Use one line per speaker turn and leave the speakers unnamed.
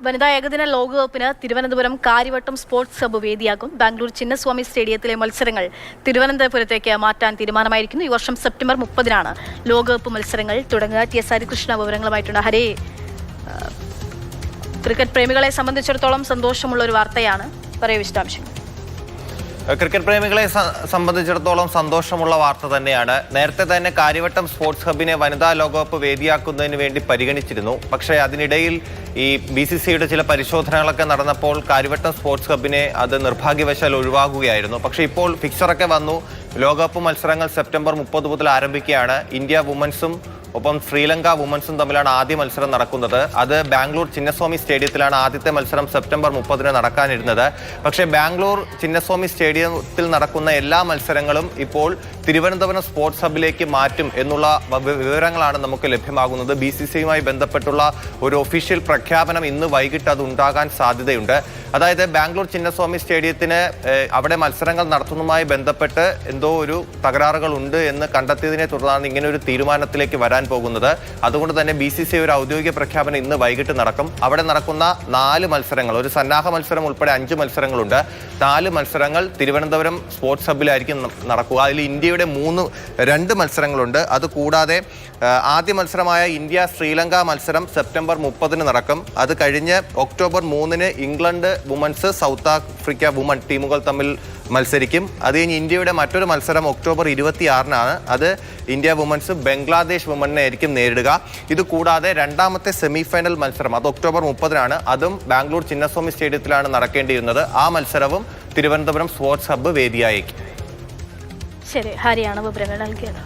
വനിതാ ഏകദിന ലോകകപ്പിന് തിരുവനന്തപുരം കാര്യവട്ടം സ്പോർട്സ് ഹബ്ബ് വേദിയാകും. ബാംഗ്ലൂർ ചിന്നസ്വാമി സ്റ്റേഡിയത്തിലെ മത്സരങ്ങൾ തിരുവനന്തപുരത്തേക്ക് മാറ്റാൻ തീരുമാനമായിരിക്കുന്നു. ഈ വർഷം സെപ്റ്റംബർ 30-നാണ് ലോകകപ്പ് മത്സരങ്ങൾ തുടങ്ങുക. TS ഹരികൃഷ്ണ വിവരങ്ങളുമായിട്ടുണ്ട്. ഹരേ, ക്രിക്കറ്റ് പ്രേമികളെ സംബന്ധിച്ചിടത്തോളം സന്തോഷമുള്ള ഒരു വാർത്തയാണ്. പറയൂ വിശദാംശങ്ങൾ.
ക്രിക്കറ്റ് പ്രേമികളെ സംബന്ധിച്ചിടത്തോളം സന്തോഷമുള്ള വാർത്ത തന്നെയാണ്. നേരത്തെ തന്നെ കാര്യവട്ടം സ്പോർട്സ് ഹബിനെ വനിതാ ലോകകപ്പ് വേദിയാക്കുന്നതിന് വേണ്ടി പരിഗണിച്ചിരുന്നു. പക്ഷേ അതിനിടയിൽ ഈ BCCIയുടെ ചില പരിശോധനകളൊക്കെ നടന്നപ്പോൾ കാര്യവട്ടം സ്പോർട്സ് ഹബിനെ അത് നിർഭാഗ്യവശാൽ ഒഴിവാക്കുകയായിരുന്നു. പക്ഷേ ഇപ്പോൾ ഫിക്സറൊക്കെ വന്നു. ലോകകപ്പ് മത്സരങ്ങൾ സെപ്റ്റംബർ 30 മുതൽ ആരംഭിക്കുകയാണ്. ഇന്ത്യ വുമൻസും ഒപ്പം ശ്രീലങ്ക വുമൻസും തമ്മിലാണ് ആദ്യ മത്സരം നടക്കുന്നത്. അത് ബാംഗ്ലൂർ ചിന്നസ്വാമി സ്റ്റേഡിയത്തിലാണ് ആദ്യത്തെ മത്സരം സെപ്റ്റംബർ 30-ന് നടക്കാനിരുന്നത്. പക്ഷേ ബാംഗ്ലൂർ ചിന്നസ്വാമി സ്റ്റേഡിയത്തിൽ നടക്കുന്ന എല്ലാ മത്സരങ്ങളും ഇപ്പോൾ തിരുവനന്തപുരം സ്പോർട്സ് ഹബിലേക്ക് മാറ്റും എന്നുള്ള വിവരങ്ങളാണ് നമുക്ക് ലഭ്യമാകുന്നത്. BCCIയുമായി ബന്ധപ്പെട്ടുള്ള ഒരു ഒഫീഷ്യൽ പ്രഖ്യാപനം ഇന്ന് വൈകിട്ട് അത് ഉണ്ടാകാൻ സാധ്യതയുണ്ട്. അതായത് ബാംഗ്ലൂർ ചിന്നസ്വാമി സ്റ്റേഡിയത്തിന് അവിടെ മത്സരങ്ങൾ നടത്തുന്നതുമായി ബന്ധപ്പെട്ട് എന്തോ ഒരു തകരാറുകൾ ഉണ്ട് എന്ന് കണ്ടെത്തിയതിനെ തുടർന്നാണ് ഇങ്ങനെ ഒരു തീരുമാനത്തിലേക്ക് വരാൻ പോകുന്നത്. അതുകൊണ്ട് തന്നെ BCCI ഒരു ഔദ്യോഗിക പ്രഖ്യാപനം ഇന്ന് വൈകിട്ട് നടക്കും. അവിടെ നടക്കുന്ന 4 മത്സരങ്ങൾ, ഒരു സന്നാഹ മത്സരം ഉൾപ്പെടെ 5 മത്സരങ്ങളുണ്ട്. 4 മത്സരങ്ങൾ തിരുവനന്തപുരം സ്പോർട്സ് ഹബിലായിരിക്കും നടക്കുക. അതിൽ ഇന്ത്യയുടെ 2 മത്സരങ്ങളുണ്ട്. അതുകൂടാതെ ആദ്യ മത്സരമായ ഇന്ത്യ ശ്രീലങ്ക മത്സരം സെപ്റ്റംബർ 30-ന് നടക്കും. അത് കഴിഞ്ഞ് ഒക്ടോബർ 3-ന് England women's South Africa women ടീമുകൾ തമ്മിൽ മത്സരിക്കും. അത് കഴിഞ്ഞ് ഇന്ത്യയുടെ മറ്റൊരു മത്സരം ഒക്ടോബർ 26-നാണ്. അത് ഇന്ത്യ വുമൻസ് ബംഗ്ലാദേശ് വുമണിനെ ആയിരിക്കും നേരിടുക. ഇത് കൂടാതെ രണ്ടാമത്തെ സെമിഫൈനൽ മത്സരം അത് ഒക്ടോബർ 30-നാണ്. അതും ബാംഗ്ലൂർ ചിന്നസ്വാമി സ്റ്റേഡിയത്തിലാണ് നടക്കേണ്ടിയിരുന്നത്. ആ മത്സരവും തിരുവനന്തപുരം സ്പോർട്സ് ഹബ്ബ് വേദിയായേക്കും.
ശരി, ഹരിയാണ് വിവരങ്ങൾ നൽകിയത്.